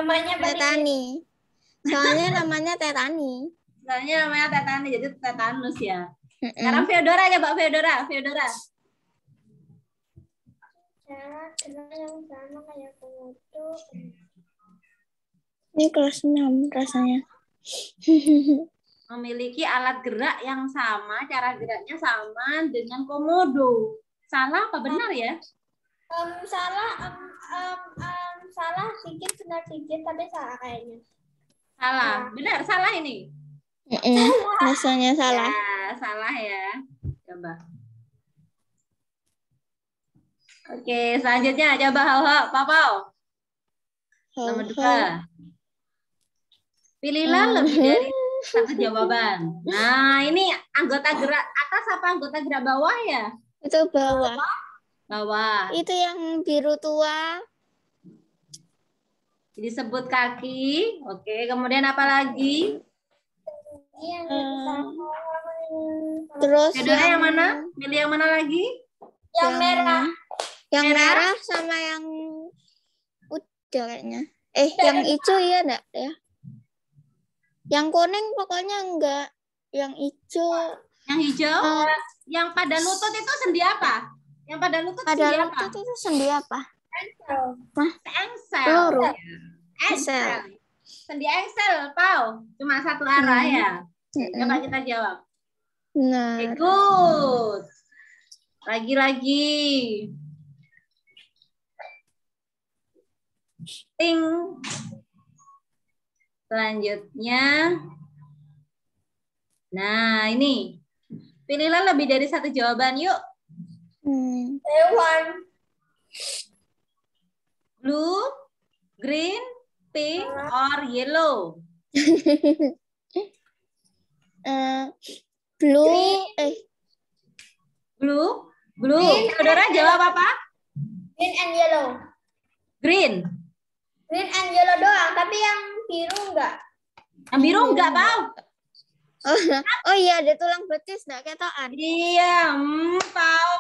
Namanya Tetani. Soalnya namanya tetani. Soalnya namanya tetani, jadi tetanus ya. Sekarang Feodora aja, Mbak Feodora. Feodora. cara gerak yang sama kayak komodo. Ini kelas 6 rasanya. Memiliki alat gerak yang sama, cara geraknya sama dengan komodo. Salah apa benar ya? Salah dikit, benar dikit, tapi salah kayaknya. Salah. Benar, salah ini. Rasanya salah. Ya, salah ya. Coba. Oke, selanjutnya coba Hao, Papau. Nomor 2. Pilihlah lebih dari satu jawaban. Nah, ini anggota gerak atas apa anggota gerak bawah ya? Itu bawah. Bawah. Itu yang biru tua. Disebut kaki. Oke, kemudian apa lagi? Terus Feodora yang mana? Pilih yang mana lagi? Yang merah. Yang merah sama yang udah kayaknya. Yang hijau ya enggak ya? Yang kuning pokoknya enggak. Yang hijau. Yang hijau? Yang pada lutut itu sendi apa? Yang pada lutut pada sendi apa? lutut itu sendi apa? Engsel. Peluru. Engsel. Sendi engsel, Pau. Cuma satu arah ya. Coba kita jawab. Nah. Good. Lagi-lagi. Ting. Selanjutnya. Nah, ini. Pilihlah lebih dari satu jawaban, yuk. Hewan. Blue, green, pink, or yellow? Blue. Blue. Saudara jawab apa? Green and yellow. Green. Green and yellow doang, tapi yang biru enggak. Yang biru enggak, Pau? Oh iya, ada tulang betis enggak ketokan? Iya, Pau.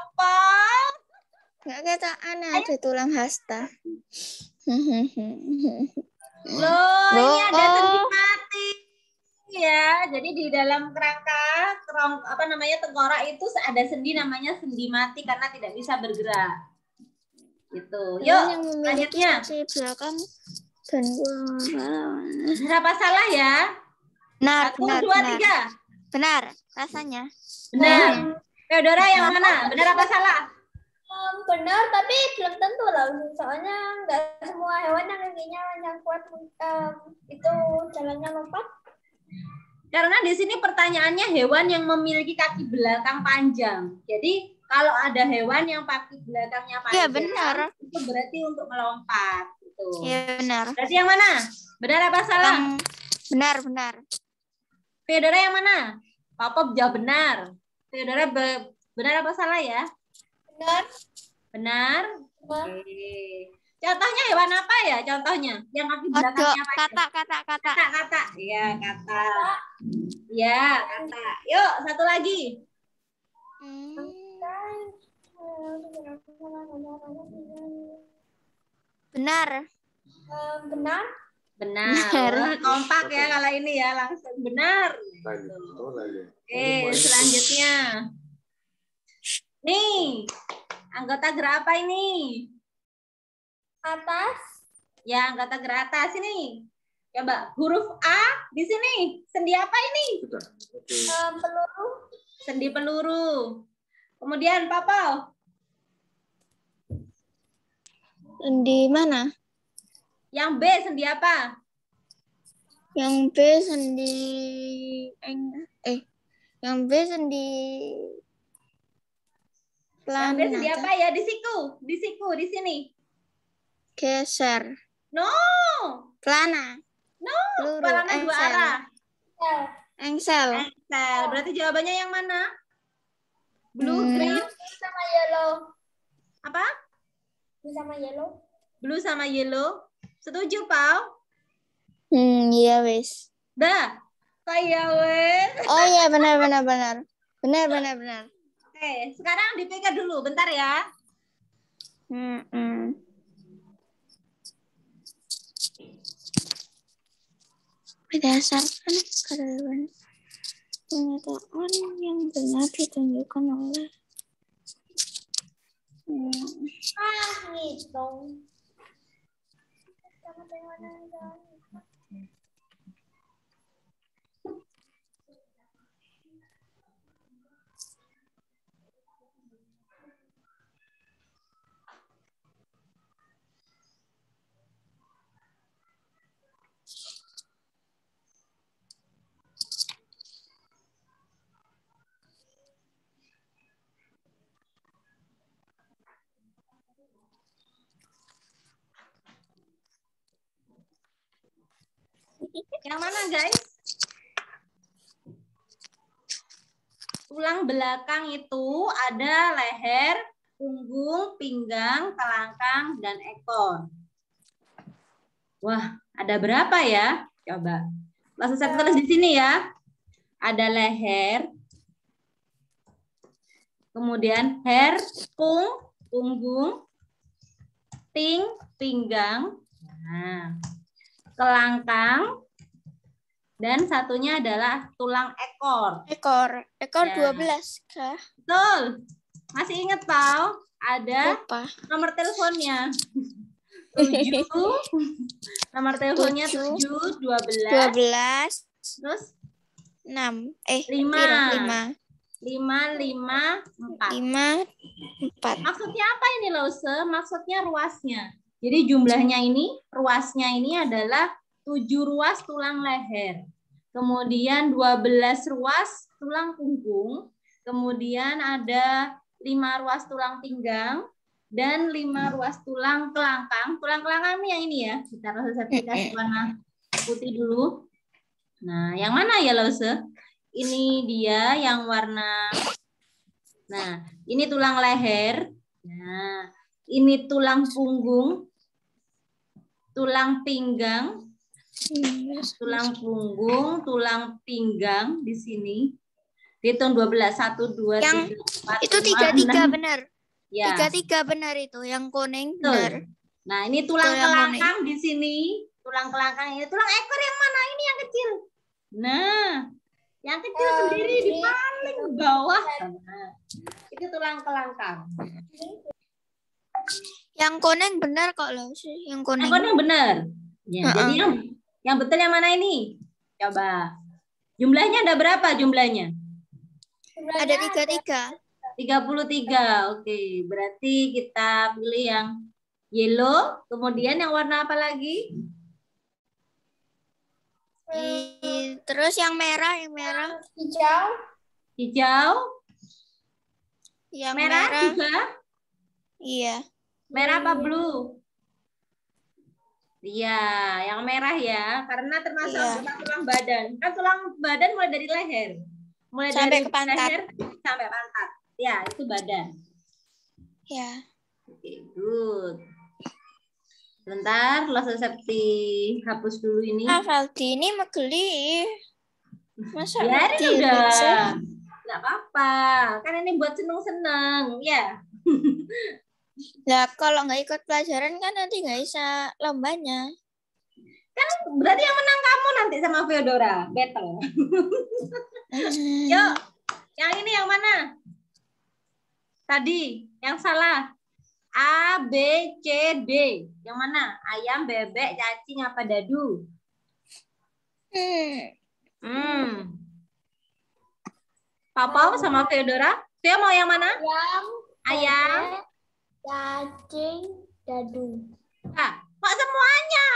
Enggak ketokan, ada tulang hasta. Loh, ini ada sendi mati. Ya, jadi di dalam kerangka tengkorak itu ada sendi namanya sendi mati karena tidak bisa bergerak. Gitu. Yuk, selanjutnya. Belakang dan benar apa salah ya? Benar, 1, 2, 3. Benar, rasanya. Benar. Feodora yang mana? Benar apa salah? Benar, tapi belum tentu lah. Soalnya nggak semua hewan yang kakinya yang kuat itu jalannya lompat. Karena di sini pertanyaannya hewan yang memiliki kaki belakang panjang. Jadi kalau ada hewan yang kaki belakangnya panjang, benar. Itu berarti untuk melompat. Gitu. Iya benar. Berarti yang mana? Benar apa salah? Benar. Feodora yang mana? Papa jawab benar. Feodora benar apa salah ya? Benar. Oke. Contohnya hewan apa ya? Contohnya yang kaki belakangnya panjang. Kata. Iya, kata. Ya, kata. Yuk, satu lagi. Benar. Benar. Kompak ya kalau ini ya, langsung benar. Oke, selanjutnya. Nih, anggota gerak apa ini? Atas. Ya, anggota gerak atas ini. Coba huruf A di sini. Sendi apa ini? Peluru. Sendi peluru. Kemudian Papa. Sendi mana? Yang B sendi apa? Yang B sendi Yang B sendi Yang B sendi apa ya? Di siku, di sini. Geser. No. Pelana. No. Peluru. Pelana dua arah. Engsel. Berarti jawabannya yang mana? Blue, green, sama yellow. apa? Blue sama yellow. Blue sama yellow. Setuju, Pau? Iya, wis. Dah. Saya wes. Oh iya, benar. Benar. Oke, sekarang dipikir dulu, bentar ya. Berdasarkan kerelaan pernyataan yang benar ditunjukkan oleh ngitung. Yang mana, guys? Tulang belakang itu ada leher, punggung, pinggang, kelangkang, dan ekor. Wah, ada berapa ya? Coba. Langsung saya tulis di sini ya. Ada leher, kemudian hair, punggung, pinggang, nah, kelangkang, dan satunya adalah tulang ekor. Ekor Ya. 12 kah? Betul. Masih ingat, Pau? Ada Lupa. nomor teleponnya. 7. Nomor teleponnya 7, 12. 12, Terus 6. 5. 5. 5, 4. 4. Maksudnya apa ini, Lause? Maksudnya ruasnya. Jadi jumlahnya ini, ruasnya ini adalah 7 ruas tulang leher. Kemudian 12 ruas tulang punggung. Kemudian ada 5 ruas tulang pinggang. Dan 5 ruas tulang kelangkang. Tulang kelangkang ini yang ini ya. Kita harus sertifikasi warna putih dulu. Nah, yang mana ya, Lause? Ini dia yang warna. Nah, ini tulang leher. Nah, ini tulang punggung. Tulang pinggang. Tulang punggung, tulang pinggang di sini. Hitung 12, 1, 2, Yang 3, 4, itu 5, 33 benar. Ya. 33 benar itu, yang kuning Betul. benar. Nah, ini tulang Betul, yang kelangkang di sini. Tulang kelangkang ini. Tulang ekor yang mana? Ini yang kecil. Nah, yang kecil sendiri di paling bawah. Nah, itu tulang kelangkang. Yang kuning benar kok loh sih, yang kuning. Yang kuning benar. Ya, jadi yang betul yang mana ini? Coba. Jumlahnya ada berapa jumlahnya? Ada 33. 33. Oke, berarti kita pilih yang yellow. Kemudian yang warna apa lagi? Terus yang merah, Hijau. Hijau. Yang Merah juga. Iya. Merah apa blue? Iya, yang merah ya. Karena termasuk tulang badan. Kan tulang badan mulai dari leher. Mulai sampai dari ke pantat. leher sampai pantat. Ya, itu badan. Ya. Oke, good. Bentar, langsung Septi hapus dulu ini. Valdi ini megeli. Masa biarin megeli udah. sih? Nggak apa-apa. Kan ini buat seneng-seneng. Ya. Nah, kalau nggak ikut pelajaran kan nanti nggak bisa lombanya. Kan berarti yang menang kamu nanti sama Theodora. Battle. Yuk. Yang ini yang mana? Tadi. Yang salah. A, B, C, D. Yang mana? Ayam, bebek, cacing, apa dadu? Papa sama Theodora. Theo mau yang mana? Ayam, cacing, dadu. Ah, kok semuanya?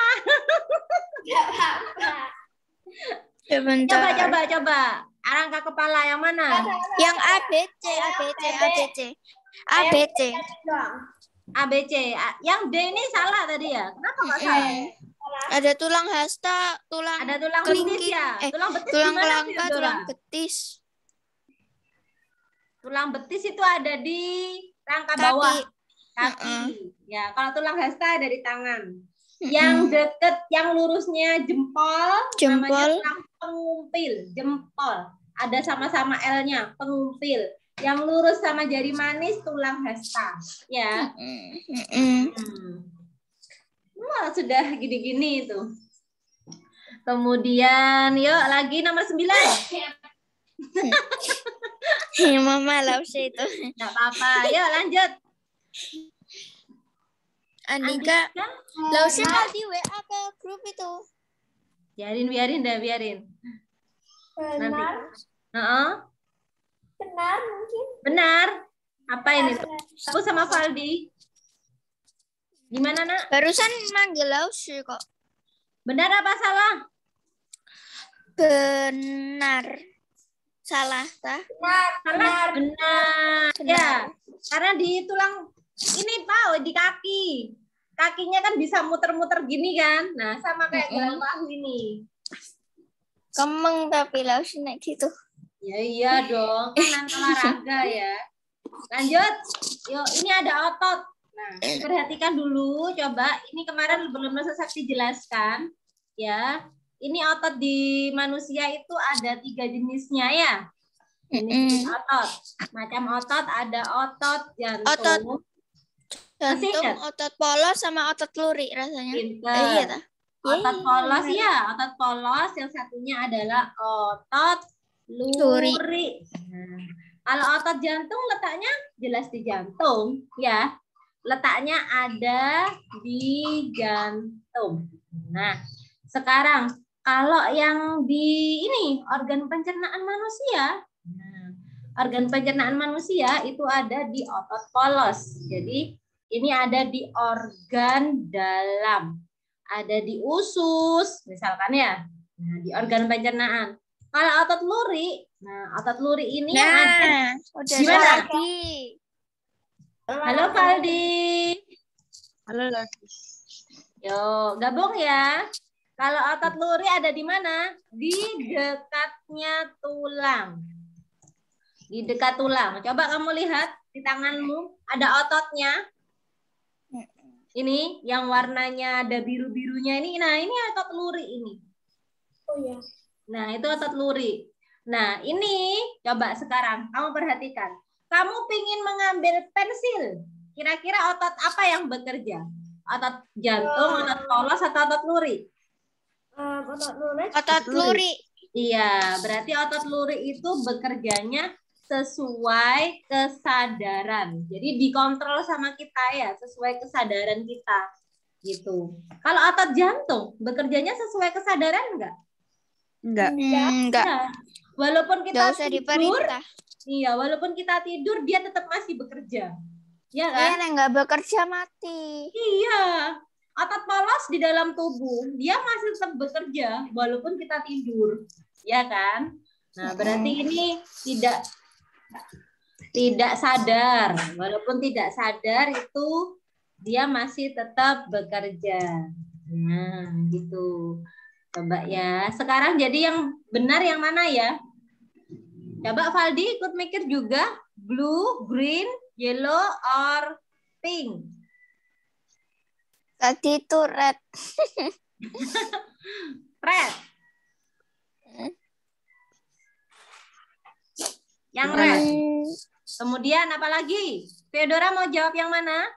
Sebentar. Coba. Angkat kepala yang mana? Yang A, B, C. A, B, C. Yang D ini salah tadi ya? Kenapa nggak salah? Ada tulang hasta, Ada tulang betis ya? Tulang betis tulang gimana, kelangka, Theodora? tulang betis. Tulang betis itu ada di rangka bawah. Kaki. Ya, kalau tulang hasta ada di tangan. Yang deket, yang lurusnya jempol. Namanya tulang pengumpil. Jempol. Ada sama-sama L-nya, pengumpil. Yang lurus sama jari manis tulang hasta. Ya. Wah, sudah gini-gini itu. Kemudian yuk lagi nomor 9. Mama Lause itu. Enggak apa-apa. Yuk lanjut. Andika. Lause mau di WA ke grup itu. Biarin biarin. Benar. Heeh. Benar mungkin. Benar. Apa ini? Aku sama Valdi. Gimana, Nak? Barusan manggil Lause kok. Benar apa salah? Benar. Salah, tah? Benar. Benar. Ya, karena di tulang ini Pak, di kaki. Kakinya kan bisa muter-muter gini kan. Nah, sama kayak gelang bahu ini. Kemeng tapi Lause naik gitu. Ya iya dong, kan olahraga ya. Lanjut. Yuk, ini ada otot. Nah, perhatikan dulu coba. Ini kemarin belum Sakti jelaskan ya. Ini otot di manusia itu ada 3 jenisnya ya. Jenis otot. Macam otot ada otot jantung. Jantung, otot polos sama otot luri rasanya. Iya, dah. Otot polos ya, otot polos. Yang satunya adalah otot luri. Nah, kalau otot jantung letaknya jelas di jantung ya. Letaknya ada di jantung. Nah, sekarang kalau yang di ini organ pencernaan manusia, nah, organ pencernaan manusia itu ada di otot polos. Jadi ini ada di organ dalam, ada di usus, misalkan ya. Nah, di organ pencernaan. Kalau otot luri, nah otot luri ini ada. Udah Gimana? Lagi. Halo Valdi. Halo lagi. Yo, gabung ya. Kalau otot luri ada di mana? Di dekatnya tulang. Di dekat tulang. Coba kamu lihat di tanganmu ada ototnya. Ini yang warnanya ada biru-birunya ini. Nah, ini otot luri ini. Oh ya. Nah, itu otot luri. Nah, ini coba sekarang kamu perhatikan. Kamu pingin mengambil pensil. Kira-kira otot apa yang bekerja? Otot jantung, otot polos, atau otot luri? Otot luri. Otot luri. Iya, berarti otot luri itu bekerjanya sesuai kesadaran. Jadi dikontrol sama kita ya, sesuai kesadaran kita. Gitu. Kalau otot jantung, bekerjanya sesuai kesadaran enggak? Enggak. Enggak. Ya. Walaupun kita Enggak usah tidur, diperintah. iya, walaupun kita tidur, dia tetap masih bekerja. Ya kan? Iya, yang enggak bekerja mati. Iya. Otot polos di dalam tubuh, dia masih tetap bekerja walaupun kita tidur. Ya kan? Nah, berarti ini tidak sadar. Walaupun tidak sadar itu dia masih tetap bekerja. Nah, gitu. Coba ya. Sekarang jadi yang benar yang mana ya? Coba Valdi ikut mikir juga. Blue, green, yellow, or pink? Tadi itu red. Red. Yang red. Kemudian apa lagi? Theodora mau jawab yang mana?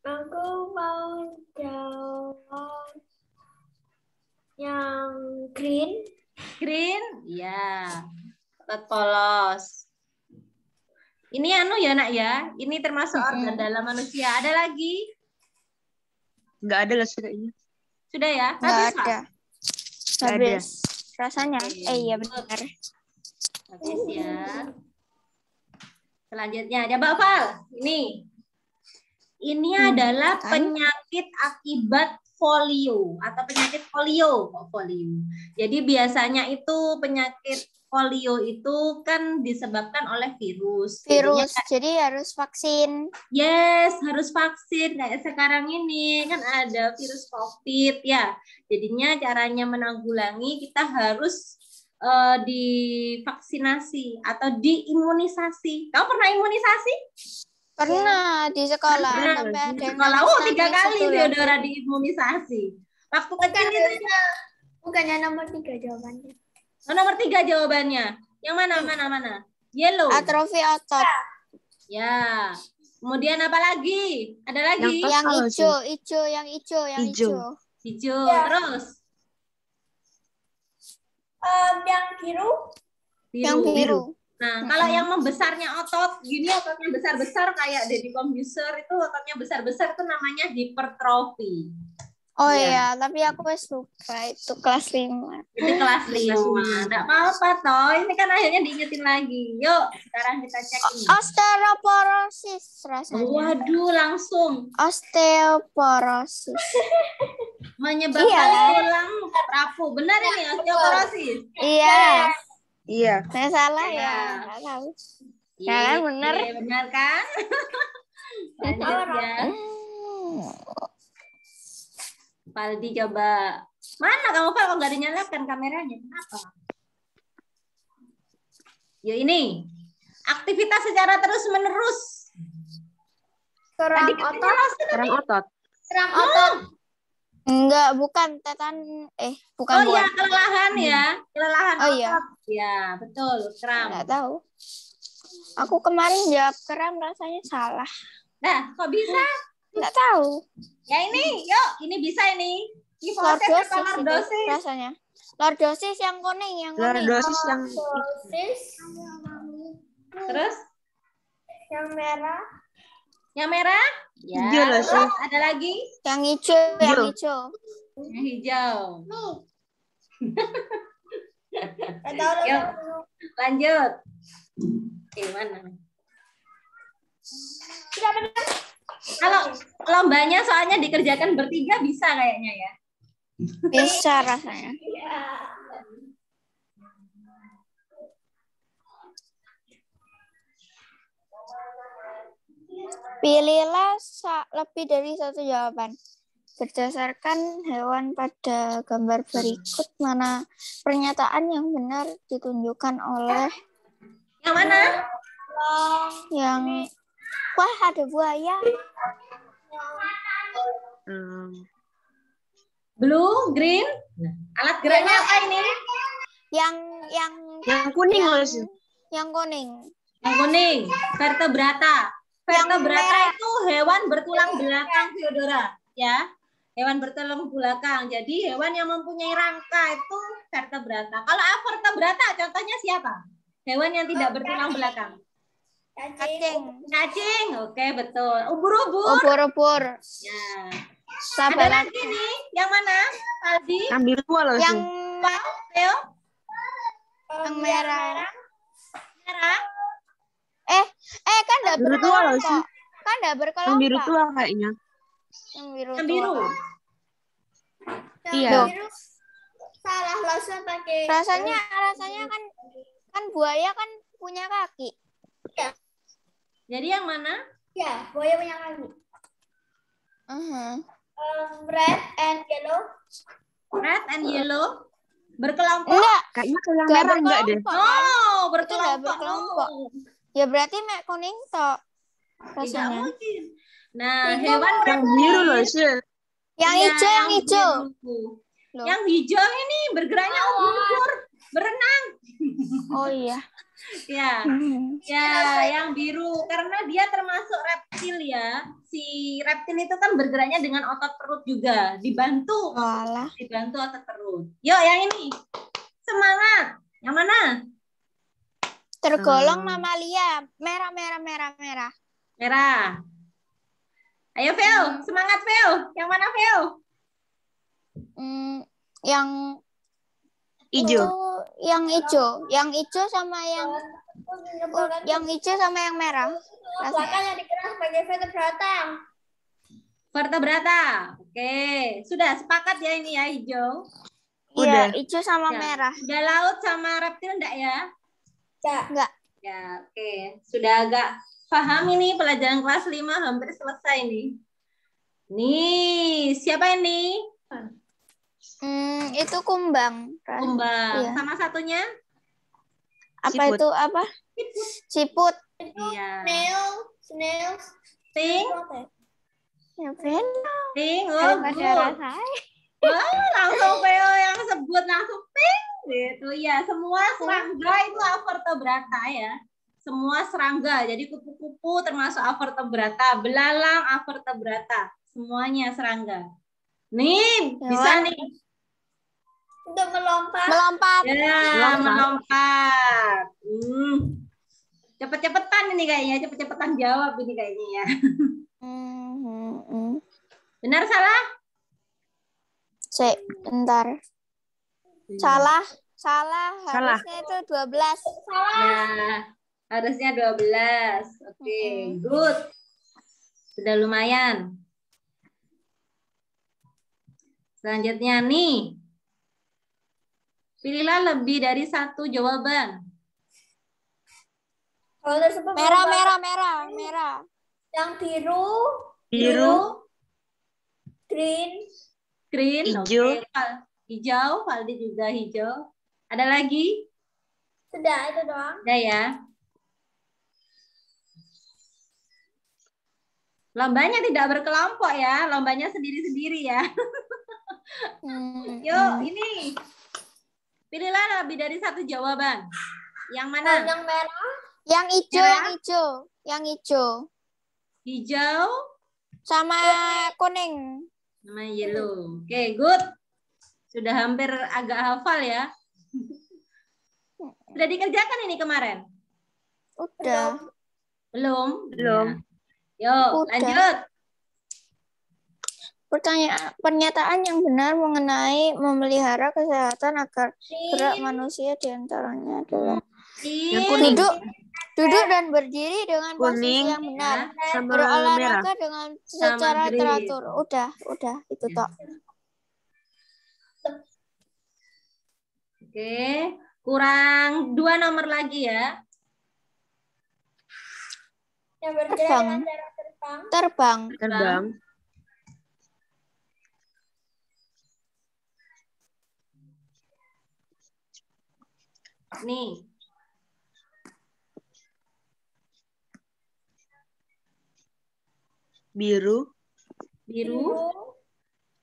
Aku mau jawab yang green. Green? Ya. Otot polos. Ini anu ya nak ya. Ini termasuk organ dalam manusia. Ada lagi? Enggak ada lah kayaknya. Sudah ya? Enggak Habis, Pak? ada. Nggak ada. Habis. Rasanya. Oke. Iya benar. Habis ya. Selanjutnya, coba Val. Ini adalah penyakit akibat polio atau penyakit polio. Polio. Jadi biasanya itu penyakit polio itu kan disebabkan oleh virus. Virus. Jadinya, Jadi harus vaksin. yes, harus vaksin. Kayak sekarang ini kan ada virus COVID ya. Jadinya caranya menanggulangi kita harus divaksinasi atau diimunisasi. Kau pernah imunisasi? Pernah di sekolah. Pernah. Sampai ada Di yang sekolah, nangis-nangis 3 kali itu loh. Theodora diimunisasi. Waktu kecil itu Bukannya nomor 3 jawabannya. nomor 3 jawabannya. Yang mana? Yellow. Atrofi otot. Ya. Kemudian apa lagi? Ada lagi? Yang Yang Apa hijau, yang hijau. Hijau. Ya. Terus Yang biru. Yang biru. Nah, kalau yang membesarnya otot, gini ototnya besar-besar kayak Deddy Corbuzier itu ototnya besar-besar itu namanya hipertrofi. Oh Iya. iya, tapi aku wis lupa itu kelas 5. Itu kelas 5. Enggak apa-apa toh. Ini kan akhirnya diingetin lagi. Yuk, sekarang kita cek ini. Osteoporosis rasanya. Waduh, langsung Osteoporosis. menyebabkan Iya. tulang rapuh. Benar ini osteoporosis. Iya. Iya. Saya salah Iya. ya. Nggak tahu. Iya, kan, benar. benar kan? Lanjut ya. Paldi coba. Mana kamu Val? Kok nggak dinyalakan kameranya? Kenapa? Yuk ini. Aktivitas secara terus-menerus. Gerak Tadi otot. Sekarang otot. Gerak otot. Enggak, bukan bukan. Oh ya, kelelahan ya. Kelelahan Oh otot. iya. Ya, betul. Kram. Enggak tahu. Aku kemarin jawab kram rasanya salah. Nah, kok bisa? Enggak tahu. Ya ini, yuk. Ini bisa ini. Kifosis Lordosis atau itu lordosis? rasanya. Lordosis yang kuning, yang kuning. Lordosis yang Dosis. Terus? Yang merah. Yang merah? Ya. Hijau lah, Terus Sus. ada lagi? Yang hijau, yang Hijau. hijau. Yang hijau. Yuk, lanjut. Gimana? Tidak benar. Kalau lombanya soalnya dikerjakan bertiga bisa kayaknya ya. Bisa rasanya. Ya. Pilihlah lebih dari satu jawaban. Berdasarkan hewan pada gambar berikut, mana pernyataan yang benar ditunjukkan oleh Yang mana? yang... Wah, ada buaya. Blue, green. Alat geraknya apa ini? Yang kuning loh, Sus. yang kuning. Yang kuning. Vertebrata. Vertebrata merah. itu hewan bertulang belakang, Theodora. Ya. Hewan bertulang belakang. Jadi hewan yang mempunyai rangka itu vertebrata. Kalau avertebrata contohnya siapa? Hewan yang tidak bertulang belakang. Cacing. Cacing. Oke, betul. Ubur-ubur. Ubur-ubur. Ya. Ada Sabar. lagi nih. Yang mana? Aldi? Yang biru tua loh, Yang Sus. Theo? yang merah. Merah? Kan udah Biru tua loh, Sus. berkelompok. Kan udah Yang berkelompok. biru tua kayaknya. Yang biru. Yang biru. tua. Iya. Yang biru. Salah langsung pakai. Rasanya kan buaya kan punya kaki. Jadi yang mana? Ya, buaya punya kaki. Uh-huh. Red and yellow. Red and yellow. Berkelompok? Enggak, Kayaknya kalau yang enggak merah enggak deh. berkelompok. Kan? Oh, Itu berkelompok. nggak berkelompok. Ya berarti mek kuning tok Tidak rasanya. mungkin. Nah, Itu hewan Yang biru loh, Sus. Yang Iya, hijau, yang hijau. biru. Loh. Yang hijau ini bergeraknya ubur-ubur, berenang. Oh iya. Ya, ya, yang biru karena dia termasuk reptil ya. Si reptil itu kan bergeraknya dengan otot perut juga, dibantu Walah. otot perut. Yuk, yang ini. Semangat. Yang mana? Tergolong mamalia. Merah. Merah. Ayo, Vel. Semangat, Vel. Yang mana, Vel? Yang Hijau. itu yang hijau sama yang hijau sama yang merah. Belakang yang dikenal sebagai vertebrata. Vertebrata. Oke. Sudah sepakat ya ini ya, hijau. Iya, Udah. hijau sama Ya. merah. Udah laut sama reptil enggak ya? Ya. Enggak. Ya, oke. Sudah agak paham ini pelajaran kelas 5 hampir selesai nih. Nih, siapa ini? Itu kumbang. Kumbang. Iya. Sama satunya? Apa Siput. itu apa? Siput. Iya. Snail. Ting, Ya benar. ting. Oh, Daripada good. rasanya. Wah, langsung Veo yang sebut langsung ting gitu. Ya, semua serangga itu avertebrata ya. Semua serangga. Jadi kupu-kupu termasuk avertebrata, belalang avertebrata. Semuanya serangga. Nih, bisa Hewan. nih. Untuk melompat. Melompat. Ya, melompat. Cepet-cepetan ini kayaknya, cepet-cepetan jawab ini kayaknya ya. Benar salah? Bentar. Salah. Harusnya itu 12. Ya, harusnya 12. Oke, good. Sudah lumayan. Selanjutnya nih. Pilihlah lebih dari satu jawaban. Kalau tersebut Merah. yang biru, green, Hijau. Oke. Hijau, Valdi juga hijau. Ada lagi? sudah itu doang. Ada ya. Lombanya tidak berkelompok ya, lombanya sendiri-sendiri ya. Yuk, ini. Pilihlah lebih dari satu jawaban. Yang mana? Yang merah, Yang hijau. Hijau Sama kuning. sama yellow. Oke, good. Sudah hampir agak hafal ya. Sudah dikerjakan ini kemarin? Udah. Belum? Belum. Ya. Yuk, Udah. lanjut. Pernyataan yang benar mengenai memelihara kesehatan agar gerak manusia diantaranya adalah Yang kuning. duduk dan berdiri dengan posisi Kuning. yang benar. Sama merah. Berolahraga dengan secara green. teratur. Udah itu tok. Oke, kurang 2 nomor lagi ya. yang berjalan Terbang. dengan cara terbang, Terbang. Nih. Biru.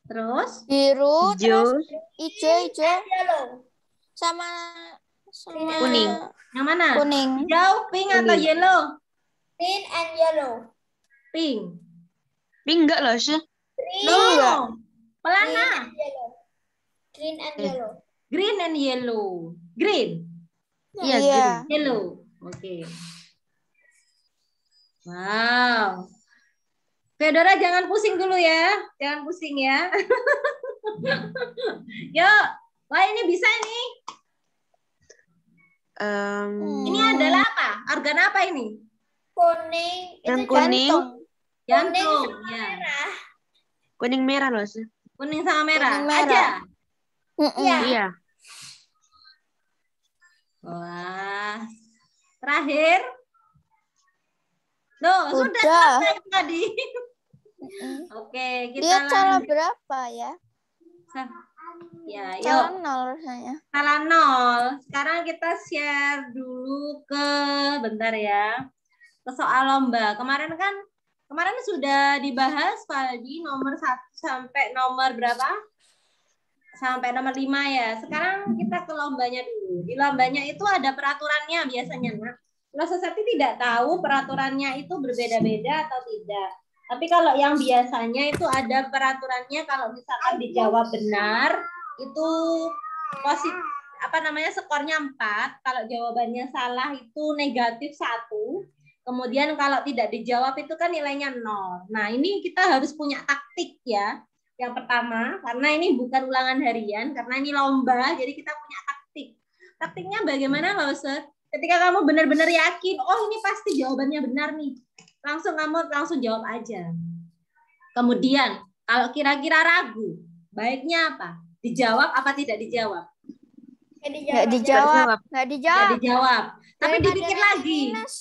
Terus Biru, Hijau. terus hijau, yellow, sama Kuning. yang mana? kuning. Hijau, pink atau Kuning. yellow? green and yellow, Pink. Pink enggak loh, sih. green, Enggak. Pelana. and yellow, green and yellow. Green and yellow. Green. Iya, Iya. green. Yellow. Oke. Wow. Fedora jangan pusing dulu ya. Jangan pusing ya. Yuk. Wah, ini bisa nih. Ini adalah apa? Organ apa ini? Kuning, Yang itu kuning. Jantung. Ya. merah. Kuning merah loh, sih. Kuning sama merah. Kuning merah. Aja. Iya. Iya. Wah. Terakhir. Loh, sudah Udah. selesai tadi. Oke, kita Dia salah lanjut. berapa ya? Ya, Salah yuk. 0 rasanya. Salah 0. Sekarang kita share dulu ke bentar ya. Ke soal lomba. Kemarin sudah dibahas Valdi nomor 1 sampai nomor berapa? Sampai nomor 5 ya. Sekarang kita ke lombanya dulu. Di lombanya itu ada peraturannya biasanya, Nak. Kalau Society tidak tahu peraturannya itu berbeda-beda atau tidak. Tapi kalau yang biasanya itu ada peraturannya, kalau misalkan dijawab benar itu skornya 4. Kalau jawabannya salah itu negatif 1. Kemudian kalau tidak dijawab itu kan nilainya 0. Nah, ini kita harus punya taktik ya. Yang pertama, karena ini bukan ulangan harian, karena ini lomba, jadi kita punya taktik. Taktiknya bagaimana, Ustaz? Ketika kamu benar-benar yakin, oh ini pasti jawabannya benar nih. Kamu langsung jawab aja. Kemudian, kalau kira-kira ragu, baiknya apa? Dijawab apa tidak dijawab? Nggak dijawab. Tidak dijawab. Tapi Daripada dipikir nanti lagi. minus.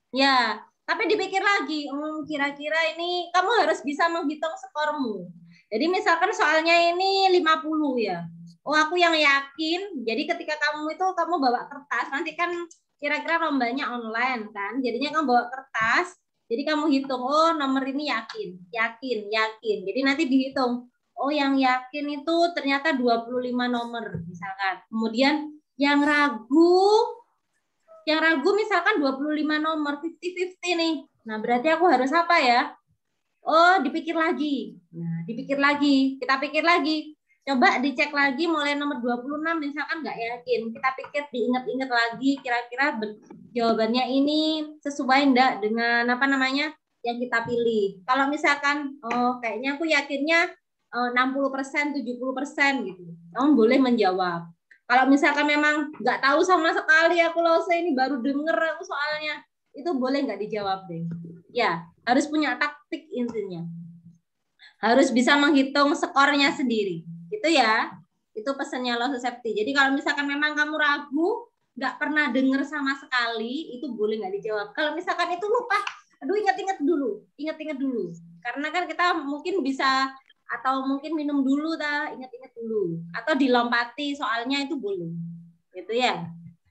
Ya, tapi dipikir lagi. Kira-kira ini kamu harus bisa menghitung skormu. Jadi misalkan soalnya ini 50 ya. Oh, aku yang yakin. Jadi ketika kamu bawa kertas, nanti kan kira-kira lombanya online kan. Jadinya kamu bawa kertas. Jadi kamu hitung, oh nomor ini yakin. Jadi nanti dihitung. Oh, yang yakin itu ternyata 25 nomor misalkan. Kemudian yang ragu misalkan 25 nomor, 50-50 nih. Nah, berarti aku harus apa ya? Oh, dipikir lagi. Nah, dipikir lagi. Kita pikir lagi. Coba dicek lagi mulai nomor 26 misalkan nggak yakin. Kita pikir diingat-ingat lagi kira-kira jawabannya ini sesuai enggak dengan apa namanya yang kita pilih. Kalau misalkan kayaknya aku yakinnya 60%, 70% gitu. Kamu boleh menjawab. Kalau misalkan memang nggak tahu sama sekali aku Lose ini baru denger aku soalnya, itu boleh nggak dijawab deh. Ya, harus punya taktik intinya. Harus bisa menghitung skornya sendiri. Itu ya, itu pesannya Lose Septi. Jadi kalau misalkan memang kamu ragu, nggak pernah dengar sama sekali, itu boleh nggak dijawab. Kalau misalkan itu lupa, aduh ingat-ingat dulu. Karena kan kita mungkin bisa, atau mungkin minum dulu, ingat-ingat dulu. Atau dilompati soalnya itu boleh. Gitu ya.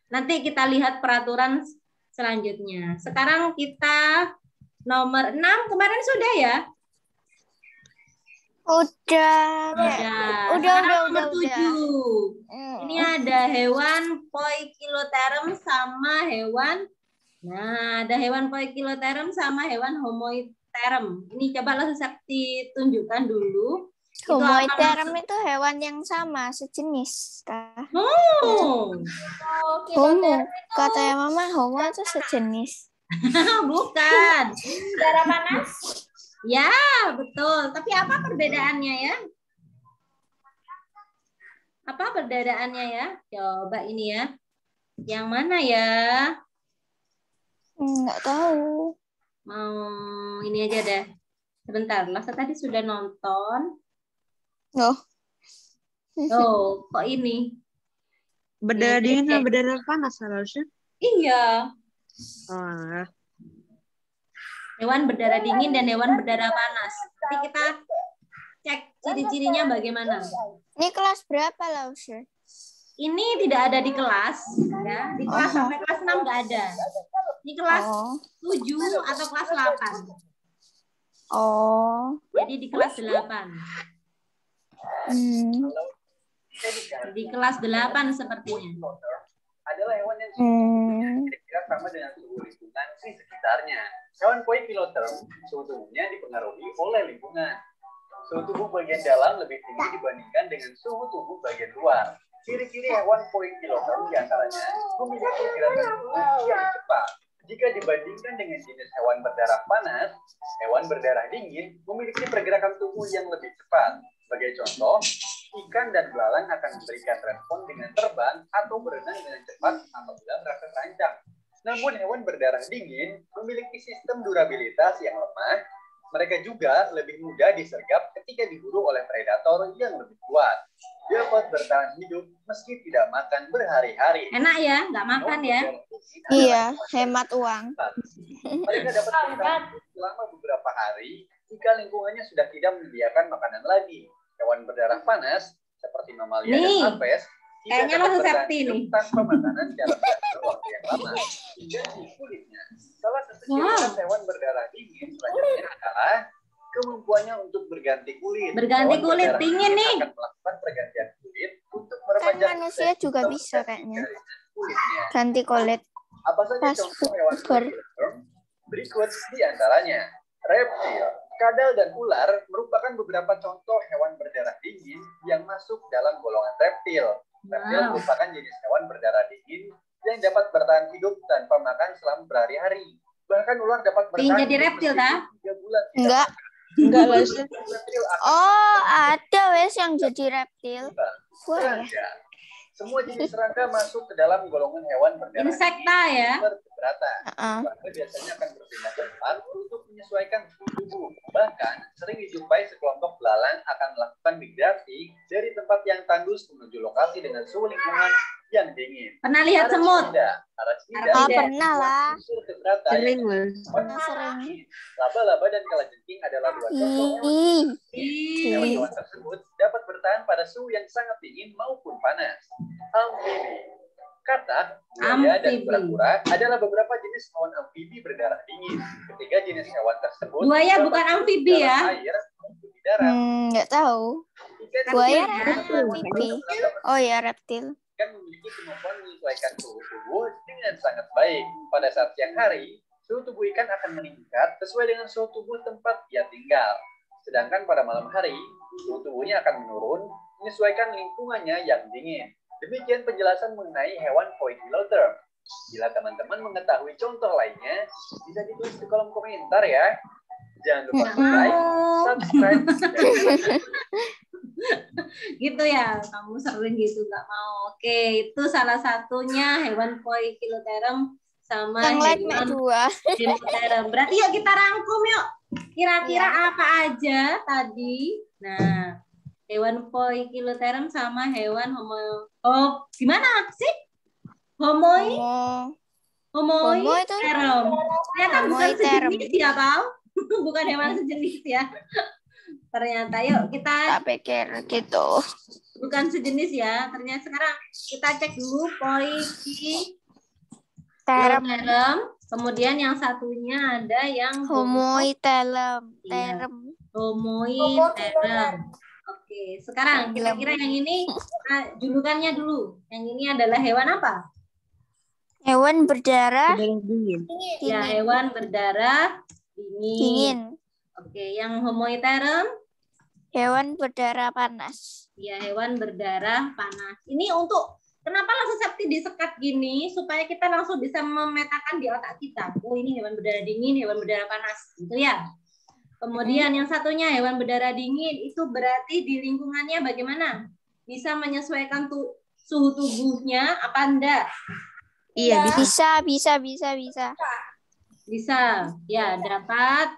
Nanti kita lihat peraturan selanjutnya. Sekarang kita nomor 6, kemarin sudah ya? Udah. Nomor 7. Ini ada hewan Poikilotherium sama hewan. Nah, ada hewan Poikilotherium sama hewan Homoitherium. Ini coba Lose Septi tunjukkan dulu. Homoitherium itu hewan yang sama, sejenis. Homo. Katanya Mama, homo itu sejenis. Bukan. Darah panas. Ya, betul. Tapi apa perbedaannya ya? Apa perbedaannya ya? Coba ini ya. Yang mana ya? Nggak tahu. Mau ini aja deh. Sebentar, Lose tadi sudah nonton. Oh, kok ini? Berdarah dingin sama berdarah panas harusnya. Iya. Oh. Hewan berdarah dingin dan hewan berdarah panas. Nanti kita cek ciri-cirinya bagaimana. Ini kelas berapa, Lause? Ini tidak ada di kelas, ya. Di kelas sampai kelas 6 nggak ada. Ini kelas 7 atau kelas 8. Jadi di kelas 8. Di kelas 8 sepertinya. Adalah hewan yang kira-kira sama dengan suhu lingkungan di sekitarnya. Hewan Poikilotherium suhu tubuhnya dipengaruhi oleh lingkungan. Suhu tubuh bagian dalam lebih tinggi dibandingkan dengan suhu tubuh bagian luar. Ciri-ciri hewan Poikilotherium diantaranya memiliki gerakan tubuh yang cepat. Jika dibandingkan dengan jenis hewan berdarah panas, hewan berdarah dingin memiliki pergerakan tubuh yang lebih cepat. Sebagai contoh, ikan dan belalang akan memberikan respon dengan terbang atau berenang dengan cepat apabila merasa terancam. Namun hewan berdarah dingin memiliki sistem durabilitas yang lemah. Mereka juga lebih mudah disergap ketika diburu oleh predator yang lebih kuat. Dapat bertahan hidup meski tidak makan berhari-hari. Enak ya, nggak makan ya? Iya, hemat uang. Mereka dapat bertahan selama beberapa hari jika lingkungannya sudah tidak menyediakan makanan lagi. Hewan berdarah panas seperti mamalia dan apes kayaknya Lose Septi nih tanpa makanan dalam jangka waktu yang lama hingga di kulitnya. Salah satu ciri khas hewan berdarah dingin selanjutnya adalah kemampuannya untuk berganti kulit. Berganti kulit dingin nih. Akan melakukan pergantian kulit untuk Kan memperpanjang manusia juga bisa kayaknya. kulitnya. Ganti kulit. Apa saja contoh hewan Poikilotherium? Berikut di antaranya. Reptil, kadal, dan ular merupakan beberapa contoh hewan berdarah dingin yang masuk dalam golongan reptil. Reptil merupakan jenis hewan berdarah dingin yang dapat bertahan hidup tanpa makan selama berhari-hari. Bahkan ular dapat bertahan jadi reptil, tak? 3 bulan. Enggak, Lause. Ada wes yang jadi reptil. Wah, ya. Semua jenis serangga masuk ke dalam golongan hewan berdarah Insekta ya. berkeberatan. Serangga biasanya akan berpindah tempat untuk menyesuaikan suhu tubuh. Bahkan sering dijumpai sekelompok belalang akan melakukan migrasi dari tempat yang tandus menuju lokasi dengan suhu lingkungan yang dingin. Pernah lihat semut? Pernah lah. Sering, Sering. Laba-laba dan kalajengking adalah dua contoh hewan. Hewan-hewan tersebut dapat bertahan pada suhu yang sangat dingin maupun panas. Amfibi, katak, buaya, dan kura-kura adalah beberapa jenis hewan amfibi berdarah dingin. Ketiga jenis hewan tersebut buaya bukan amfibi ya? Air maupun di darat. Nggak tahu. Buaya amfibi. Oh ya, reptil. Kan memiliki kemampuan menyesuaikan suhu tubuh dengan sangat baik. Pada saat siang hari, suhu tubuh ikan akan meningkat sesuai dengan suhu tubuh tempat ia tinggal. Sedangkan pada malam hari, suhu tubuhnya akan menurun menyesuaikan lingkungannya yang dingin. Demikian penjelasan mengenai hewan poikiloterm. Bila teman-teman mengetahui contoh lainnya, bisa ditulis di kolom komentar ya. Jangan lupa like, subscribe, dan Gitu ya, kamu sering gitu nggak mau. Oke, itu salah satunya hewan poikiloterm sama Yang like mek hewan 2. Demoterm. Berarti yuk kita rangkum yuk. Kira-kira apa aja tadi? Nah, hewan poikiloterm sama hewan gimana sih? Homoiterm. Ternyata bukan sejenis ya, Pau? Bukan hewan sejenis ya. Ternyata yuk kita Tak pikir gitu. bukan sejenis ya. Ternyata sekarang kita cek dulu Term. poikiloterm. Kemudian yang satunya ada yang Homoiterm. Iya. Term. Homoiterm. Oke, sekarang kira-kira yang ini julukannya dulu. Yang ini adalah hewan apa? Hewan berdarah Dingin. Ya, hewan berdarah dingin. dingin. Oke, yang homoiterm? Hewan berdarah panas. Ya, hewan berdarah panas. Ini untuk kenapa langsung seperti disekat gini supaya kita langsung bisa memetakan di otak kita. Oh, ini hewan berdarah dingin, hewan berdarah panas, gitu ya. Kemudian yang satunya hewan berdarah dingin itu berarti di lingkungannya bagaimana? Bisa menyesuaikan suhu tubuhnya apa enggak? Iya, bisa. Bisa. Bisa. Ya, dapat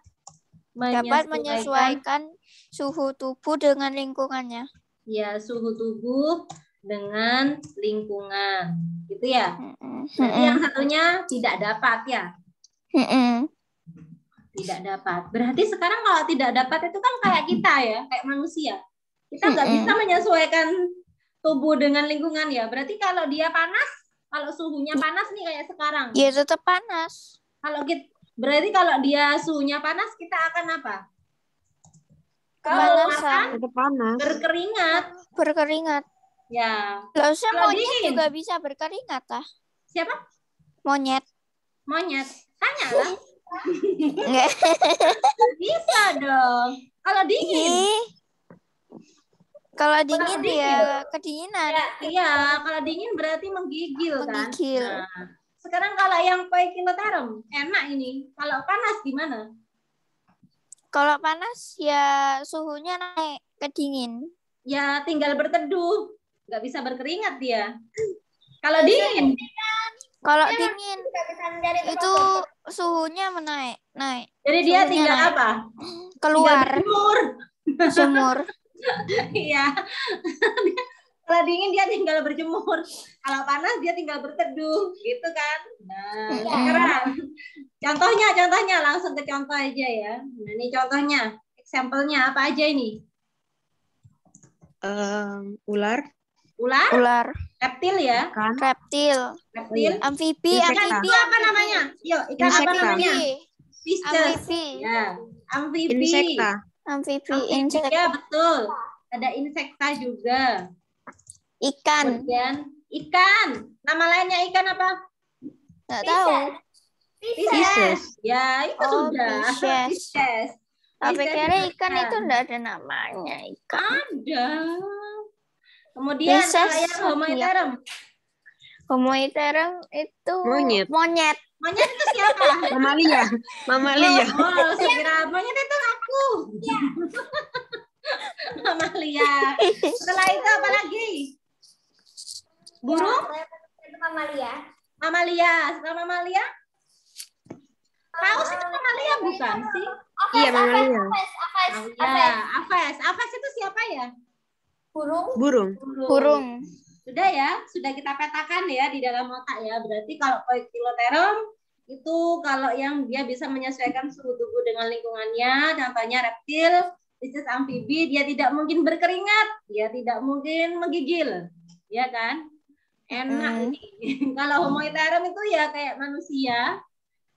menyesuaikan suhu tubuh dengan lingkungannya. Ya, suhu tubuh dengan lingkungan. Gitu ya. Berarti yang satunya tidak dapat ya. Tidak dapat. Berarti sekarang kalau tidak dapat itu kan kayak kita ya, kayak manusia. Kita nggak bisa menyesuaikan tubuh dengan lingkungan ya. Berarti kalau dia panas, kalau suhunya panas nih kayak sekarang. Ya tetap panas. Berarti kalau dia suhunya panas, kita akan apa? Kepanasan. Tetap panas. Berkeringat. Ya. Harusnya Kalau monyet dingin. juga bisa berkeringat ah. Siapa? Monyet. Tanyalah. Enggak. Bisa dong. Kalau dingin. Kalau dingin ya kedinginan. Iya, kalau dingin berarti menggigil kan. Menggigil. Nah, sekarang kalau yang poikiloterm enak ini. Kalau panas gimana? Kalau panas ya suhunya naik ke dingin. Ya tinggal berteduh, nggak bisa berkeringat dia. Kalau dingin, dingin itu suhunya naik. jadi dia Suhunya tinggal naik. apa? Keluar. Tinggal Jemur. Iya. Kalau dingin dia tinggal berjemur. Kalau panas dia tinggal berteduh, gitu kan? Nah, sekarang contohnya langsung ke contoh aja ya. Nah, ini contohnya, example-nya apa aja ini? Ular. Reptil ya? Reptil. Amfibi. Ikan apa namanya? Yuk, ikan apa namanya? Fishes. Amfibi. Ya, amfibi. Insekta. Amfibi. Ya, betul. Ada insekta juga. Ikan. Kemudian ikan. Nama lainnya ikan apa? Nggak tahu. Fishes. Ya, itu sudah. Fishes. Tapi kira ikan itu enggak ada namanya. Ikan. Ada. Kemudian kalau yang homoiterm. Homoiterm itu Monyet. Monyet itu siapa? Mamalia. Oh, saya kira monyet itu aku. Mamalia. Setelah itu apa lagi? Burung? Itu mamalia. Setelah mamalia? Paus itu mamalia bukan sih? Iya, mamalia. Aves itu siapa ya? Burung. Sudah ya, sudah kita petakan ya di dalam otak ya. Berarti kalau poikiloterm itu kalau yang dia bisa menyesuaikan suhu tubuh dengan lingkungannya, contohnya reptil, fishes, amfibi, dia tidak mungkin berkeringat, dia tidak mungkin menggigil, ya kan? Enak ini. Kalau homoiterm itu ya kayak manusia,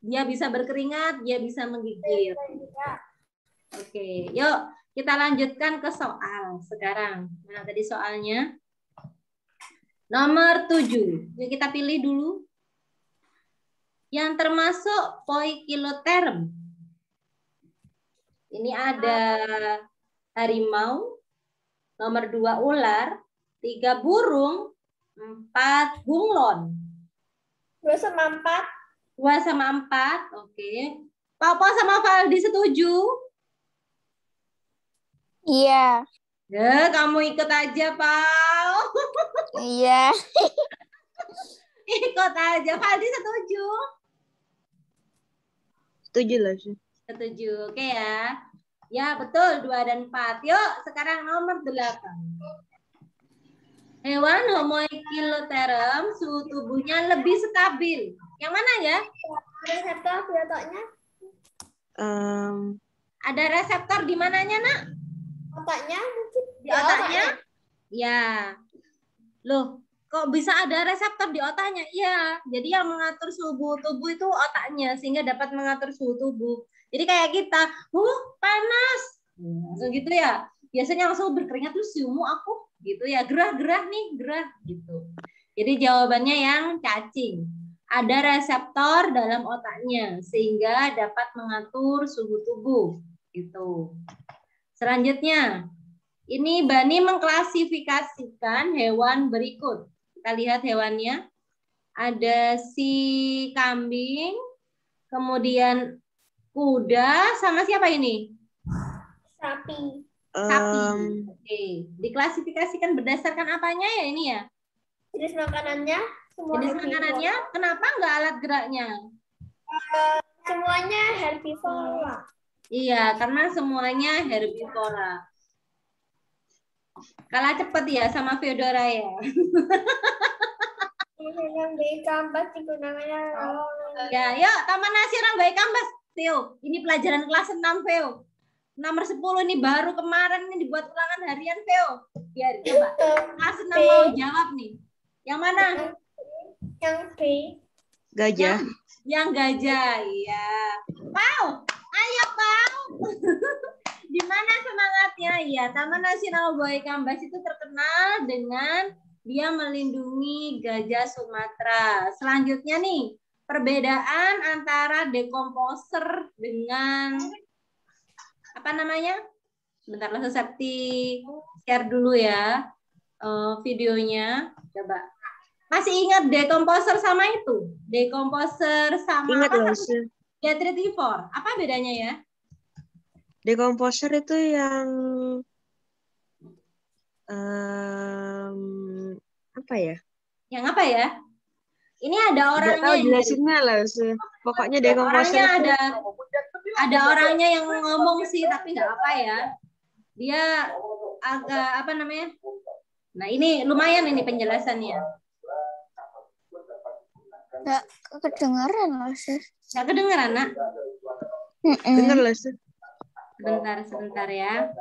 dia bisa berkeringat, dia bisa menggigil. Oke, yuk kita lanjutkan ke soal sekarang. Nah, tadi soalnya nomor 7. Yuk kita pilih dulu. Yang termasuk poikiloterm. Ini ada harimau, nomor 2 ular, 3 burung, 4 bunglon. 2 sama 4. 2 sama 4, oke. Papa sama Valdi setuju? Iya. Ya, kamu ikut aja, Pau. Iya. Ikut aja. Valdi setuju? Setuju lah sih. Setuju, oke ya. Ya, betul. 2 dan 4. Yuk, sekarang nomor 8. Hewan Homo equilotherum suhu tubuhnya lebih stabil. Yang mana ya? Reseptor di otaknya. Ada reseptor di mananya, Nak? Otaknya mungkin. Di otaknya? Ya. Loh, kok bisa ada reseptor di otaknya? Iya. Jadi yang mengatur suhu tubuh itu otaknya, sehingga dapat mengatur suhu tubuh. Jadi kayak kita, panas. Langsung gitu ya. Biasanya langsung berkeringat, terus suhumu aku. Gitu ya, gerah-gerah nih, gerah. Gitu. Jadi jawabannya yang cacing. Ada reseptor dalam otaknya, sehingga dapat mengatur suhu tubuh. Gitu. Selanjutnya, ini Bani mengklasifikasikan hewan berikut. Kita lihat hewannya. Ada si kambing, kemudian kuda, sama siapa ini? Sapi. Sapi. Oke. Diklasifikasikan berdasarkan apanya ya ini ya? Jenis makanannya. Semua Jenis herbivora. makanannya, kenapa nggak alat geraknya? Semuanya herbivora. Iya, karena semuanya herbivora. Kalah cepet ya sama Feodora ya. Yang di kampas digunakannya. Ya, yuk Taman Nasional Bayi Kambas. Theo, ini pelajaran kelas 6, Theo. Nomor 10 ini baru kemarin ini dibuat ulangan harian, Theo. Biar coba. Kelas 6 mau jawab nih. Yang mana? Yang B. Gajah. Yang gajah, iya. Pau, ayo Pau. Di mana semangatnya? Ya, Taman Nasional Buaya Kambas itu terkenal dengan dia melindungi gajah Sumatera. Selanjutnya nih, perbedaan antara dekomposer dengan apa namanya? Sebentar, Septi share dulu ya videonya. Coba. Masih ingat dekomposer sama itu? Dekomposer sama Ingat apa? loh sih. Detritivore. Apa bedanya ya? Dekomposer itu yang apa ya? Yang apa ya? Ini ada orangnya. Nggak tahu jelasinnya lah sih. Pokoknya dekomposer orangnya itu ada orangnya yang ngomong sih, tapi nggak apa ya. Dia agak apa namanya? Nah ini lumayan ini penjelasannya. Nggak kedengeran loh sih. Nggak kedengeran, Nak? denger lah sih. Sebentar ya.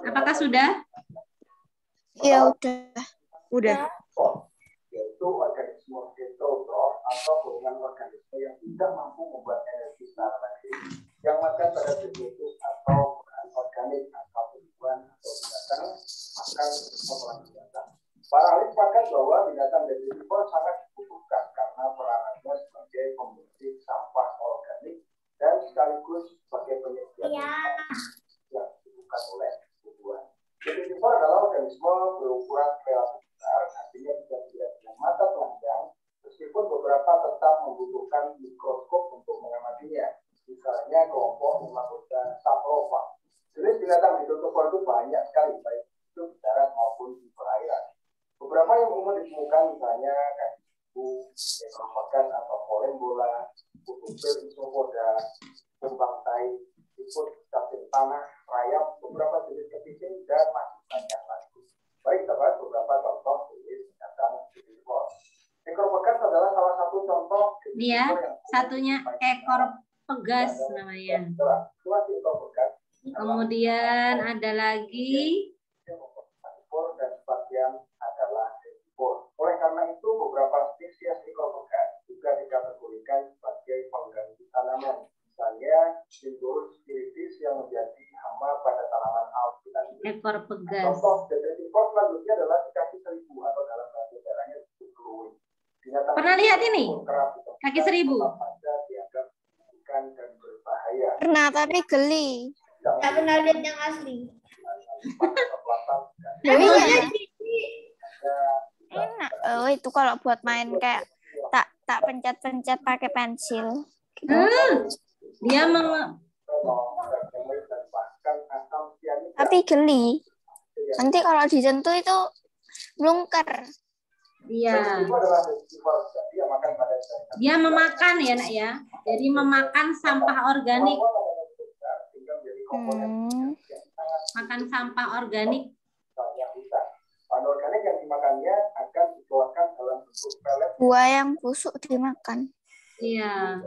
Apakah sudah? Ya udah. Udah. Yaitu organisme heterotrof atau golongan organisme yang tidak mampu membuat energi secara mandiri, yang makan pada jenis atau bahan organik atau tumbuhan atau binatang makan kotoran binatang. Para ahli sepakat bahwa binatang detritivore sangat dibutuhkan karena peranannya sebagai pembersih sampah organik dan sekaligus sebagai penyedia yang dibutuhkan oleh tumbuhan. Detritivore adalah organisme berukuran relatif besar, artinya tidak dengan mata telanjang, meskipun beberapa tetap membutuhkan mikroskop untuk mengamatinya. Misalnya kelompok Nematoda saprofa. Jenis binatang detritivore itu banyak sekali, baik itu di darat maupun di perairan. Beberapa yang umum ditemukan misalnya kaki ekropodas atau polembola, kutubil isopoda, kembang tai, siput, cacing tanah, rayap, beberapa jenis kepiting, dan masih banyak lagi. Baik, sahabat, beberapa contoh jenis binatang detritivore. Ekropodas adalah salah satu contoh. Dia satunya ekor pegas namanya. Kemudian ada lagi dan sebagian adalah herbivore. Oleh karena itu, beberapa spesies ekropodas juga dikategorikan sebagai pengganggu tanaman. Misalnya, Sindurus spiritis yang menjadi hama pada tanaman alputan. ekor pegas. Contoh detritivore selanjutnya adalah kaki seribu atau dalam bahasa daerahnya disebut keluih. Pernah lihat ini? Kaki seribu? pernah, tapi geli. Nggak pernah lihat yang asli. Iya. Enak. Oh, itu kalau buat main kayak tak pencet-pencet pakai pensil. Gitu. Dia Tapi geli. Nanti kalau disentuh itu melungker. Iya. Dia memakan ya, Nak ya. Jadi memakan sampah organik. Makan sampah organik. Buah yang busuk dimakan. Iya.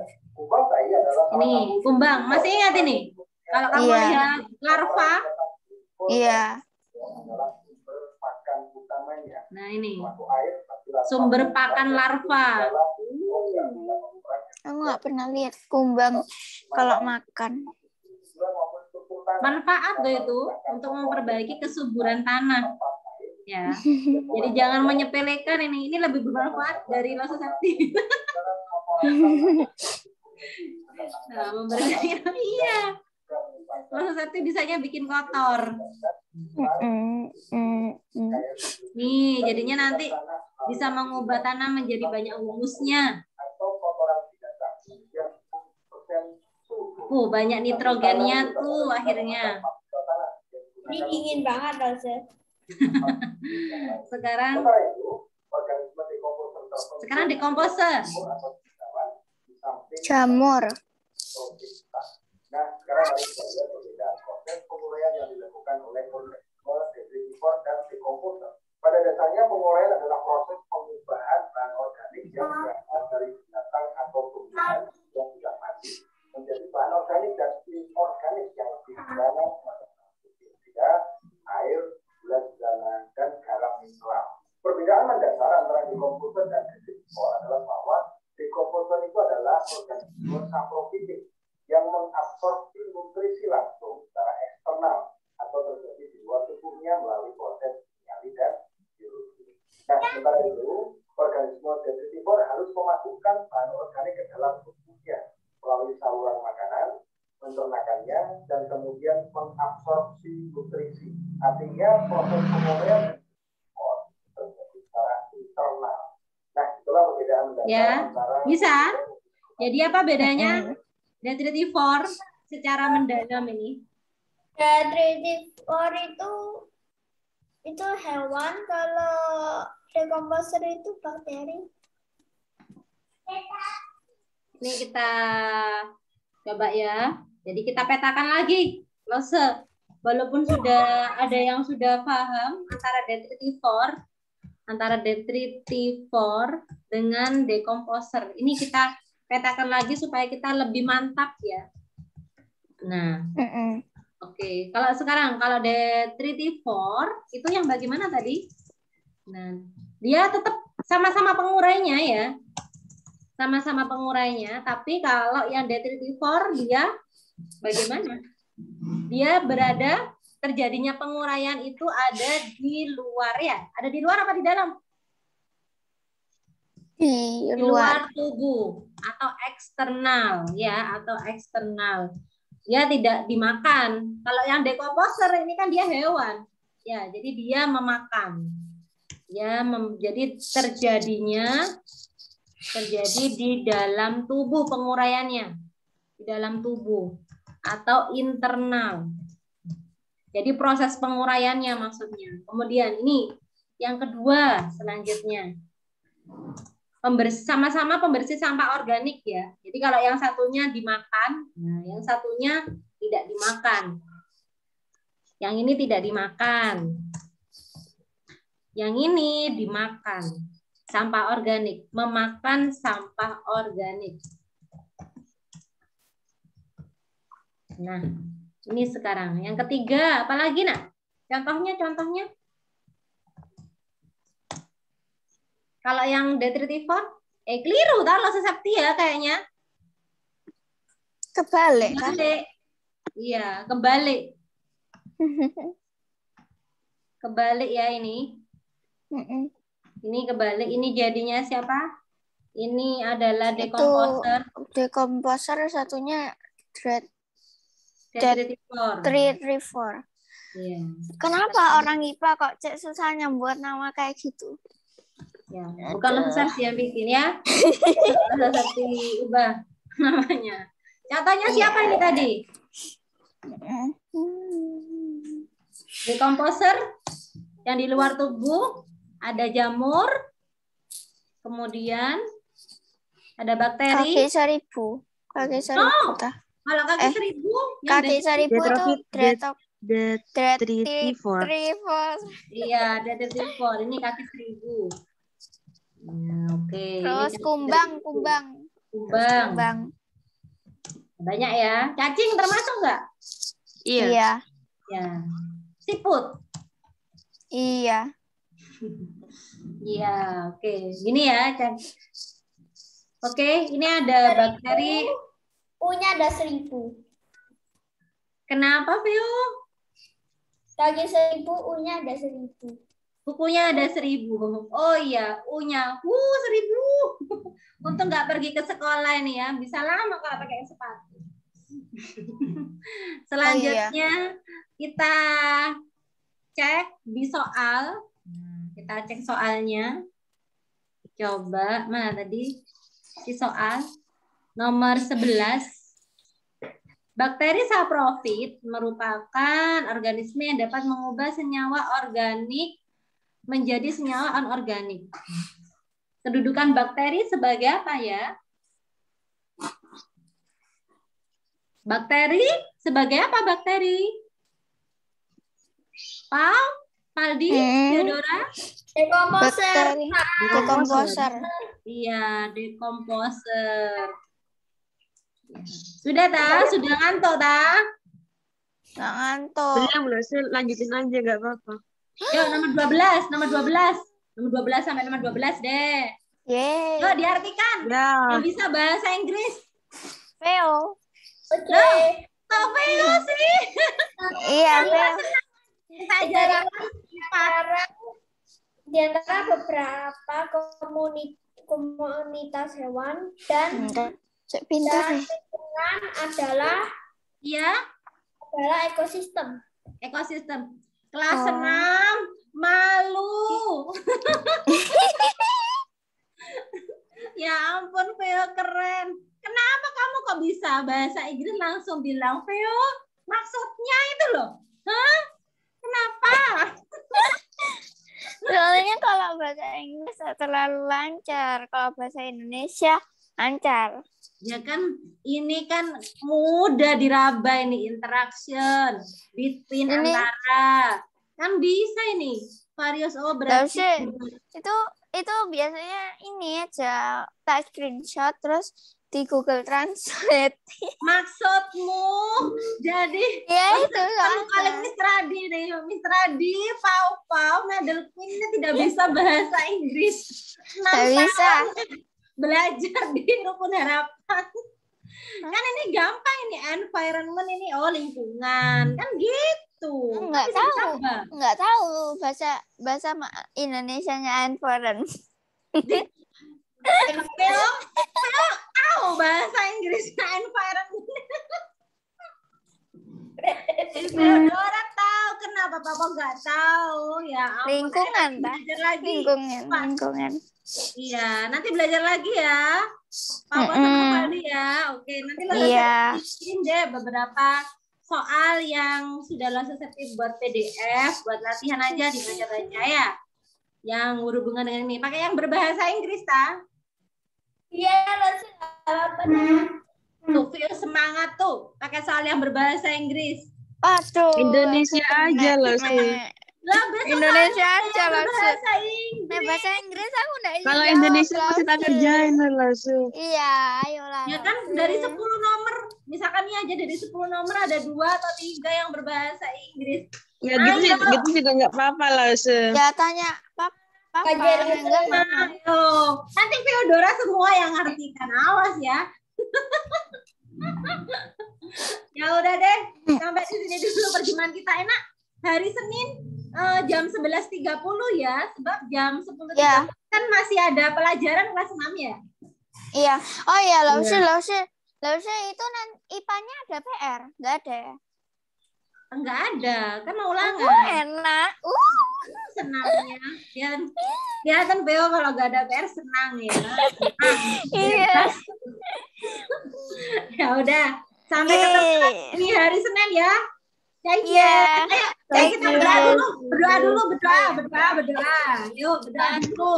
Ini kumbang. Masih ingat ini? Kalau kamu Iya. lihat larva. Iya. Nah ini. Sumber pakan larva. Aku nggak pernah lihat kumbang kalau makan. Manfaat tuh itu untuk memperbaiki kesuburan tanah. Ya. Jadi jangan menyepelekan ini. Ini lebih bermanfaat dari Lososepti. Nah, memperbaiki. Iya. Lososepti bisanya bikin kotor. Nih, jadinya nanti bisa mengubah tanah menjadi banyak humusnya. Banyak nitrogennya tuh akhirnya. Ini dingin banget, Losep. Sekarang dekomposer. Jamur. Nah, sekarang mari kita lihat perbedaan proses penguraian yang dilakukan oleh detritivor dan dekomposer. Pada dasarnya penguraian adalah proses pengubahan bahan organik yang berasal dari binatang atau tumbuhan yang sudah mati menjadi bahan organik dan inorganik yang lebih sederhana, air, gula sederhana, dan garam mineral. Perbedaan mendasar antara dekomposer dan detritivor adalah bahwa dekomposer itu adalah organisme saprofitik yang mengabsorpsi nutrisi langsung secara eksternal atau terjadi di luar tubuhnya melalui proses nyali dan biologi. Nah, sementara itu, organisme detritivor harus memasukkan bahan organik ke dalam tubuhnya melalui saluran makanan, mencernakannya, dan kemudian mengabsorpsi nutrisi. Artinya, proses penguraian terjadi secara internal. Nah, itulah perbedaan ya, antara bisa. Jadi apa bedanya detritivor secara mendalam ini? Detritivor itu hewan, kalau dekomposer itu bakteri. Ini kita coba ya. Jadi kita petakan lagi, Lose. Walaupun sudah ada yang sudah paham antara detritivor dengan dekomposer. Ini kita petakan lagi supaya kita lebih mantap ya. Nah, oke. Kalau sekarang kalau detritivor itu yang bagaimana tadi? Nah, dia tetap sama-sama pengurainya ya. Sama-sama pengurainya, tapi kalau yang detritivor dia bagaimana? Dia berada, terjadinya penguraian itu ada di luar ya. Ada di luar apa di dalam? Di luar tubuh atau eksternal ya, atau eksternal. Dia tidak dimakan. Kalau yang dekomposer ini kan dia hewan. Ya, jadi dia memakan. Ya, jadi terjadi di dalam tubuh penguraiannya. Di dalam tubuh atau internal. Jadi proses penguraiannya maksudnya. Kemudian ini yang kedua selanjutnya. Sama-sama pembersih sampah organik ya. Jadi kalau yang satunya dimakan, nah yang satunya tidak dimakan. Yang ini tidak dimakan. Yang ini dimakan. Sampah organik, memakan sampah organik. Nah, ini sekarang. Yang ketiga, apalagi nak? Contohnya. Kalau yang detritivor, keliru tahu Lososepti ya kayaknya. Kebalik kan? Iya, kebalik. Kebalik ya ini. Ini kebalik. Ini jadinya siapa? Ini adalah dekomposer. Dekomposer satunya 334. Iya. Kenapa orang IPA kok cek susahnya buat nama kayak gitu? Ya, bukan Sasati yang bikin ya. Sasati ubah namanya. Contohnya siapa ini tadi? Decomposer yang di luar tubuh, ada jamur, kemudian ada bakteri. Kaki seribu. Kaki seribu. Kalau kaki seribu, yang Kaki seribu itu Detritivore. Iya, detritivore. Ini kaki seribu. Ya, oke. Terus kumbang. Banyak ya. Cacing termasuk nggak? Iya. Ya. Siput. Iya. Iya, oke. Gini ya, Oke, ini ada bakteri. U-nya ada 1000. Kenapa, Vio? Kaki 1000, U-nya ada 1000. Bukunya ada 1000. Oh iya, U-nya. 1000. Untung nggak pergi ke sekolah ini ya. Bisa lama kalau pakai sepatu. Selanjutnya kita cek di soal. Kita cek soalnya. Coba, mana tadi? Si soal. Nomor 11. Bakteri saprofit merupakan organisme yang dapat mengubah senyawa organik menjadi senyawa anorganik. Kedudukan bakteri sebagai apa ya? Bakteri sebagai apa bakteri? Paldi, Theodora? Decomposer. Iya, decomposer. Sudah tak? Sudah ngantuk tak? Nggak ngantuk. Belum, lanjutin aja gak apa-apa. Yuk, nomor 12. Nomor 12 sampai nomor 12 deh. Yeay. Yuk, diartikan. Ya. Yang bisa bahasa Inggris. Veo. Oke. Kok Veo sih? Iya, Veo. Kita ajarin Di antara beberapa komunitas hewan dan Cek pintar nih. lingkungan adalah ekosistem. Ekosistem. Kelas 6 malu. Ya ampun, Veo keren. Kenapa kamu kok bisa bahasa Inggris langsung bilang, Veo, maksudnya itu loh. Hah? Kenapa? Soalnya kalau bahasa Inggris terlalu lancar, kalau bahasa Indonesia lancar. Ya kan, ini kan mudah diraba ini, interaction between Ini- antara. Kan bisa ini. Various berarti. Itu biasanya ini aja tak screenshot terus di Google Translate. Maksudmu jadi Ya itu kamu kali Mr. Adi deh, Mr. Adi, Pau, Medal Queen-nya tidak bisa bahasa Inggris. Nggak bisa. Belajar di Rukun Harapan. Kan ini gampang ini, environment ini, lingkungan. Kan gitu. Nggak Bisa tahu. ditambah. Nggak tahu bahasa Indonesianya environment. Bahasa Inggrisnya environment. Theodora tahu, kenapa Papa nggak tahu? Ya ampun. Lingkungan, Belajar lagi. Lingkungan. Iya, nanti belajar lagi ya. Papa sama Fadi ya. Oke, nanti lo bikin deh beberapa soal yang sudah lo setting buat PDF, buat latihan aja dibaca-baca ya. Yang berhubungan dengan ini. Pakai yang berbahasa Inggris, ta? Iya, langsung apa Tuh, Vio semangat tuh. Pakai soal yang berbahasa Inggris. Aduh. Indonesia aja loh sih. Lah, besok Indonesia ada aja yang langsung. berbahasa Inggris. Bahasa Inggris aku enggak bisa. Kalau jawab, Indonesia pasti tak langsung. kerjain langsung. Iya, ayolah. Ya kan dari 10 nomor, misalkan nih aja dari 10 nomor ada 2 atau 3 yang berbahasa Inggris. Ya gitu juga nggak apa-apa langsung. Ya tanya Papa. Kajian Enggak itu. Mama. Ayo, nanti Theodora semua yang ngartikan, awas ya. Ya udah deh, sampai di sini dulu perjumpaan kita enak. Hari Senin jam 11.30 ya, sebab jam 10.30 kan masih ada pelajaran kelas 6 ya. Iya. Oh iya, Lausi Lalu itu IPA-nya ada PR? Nggak ada ya? Enggak ada, kan mau ulangan. Enak. Senangnya. Ya kan Beo kalau nggak ada PR senang ya. Iya. Ya udah, sampai ketemu di hari Senin ya. Iya. Ayo kita berdoa dulu. Yuk berdoa dulu.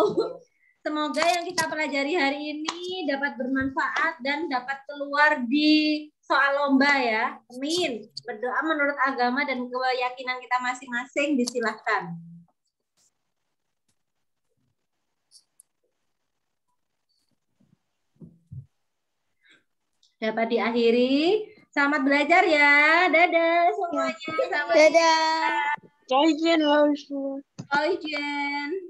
Semoga yang kita pelajari hari ini dapat bermanfaat dan dapat keluar di soal lomba ya. Amin. Berdoa menurut agama dan keyakinan kita masing-masing, disilahkan. Dapat diakhiri. Selamat belajar ya. Dadah semuanya. Dadah. Jai Jen, Lausha. Oi Jen.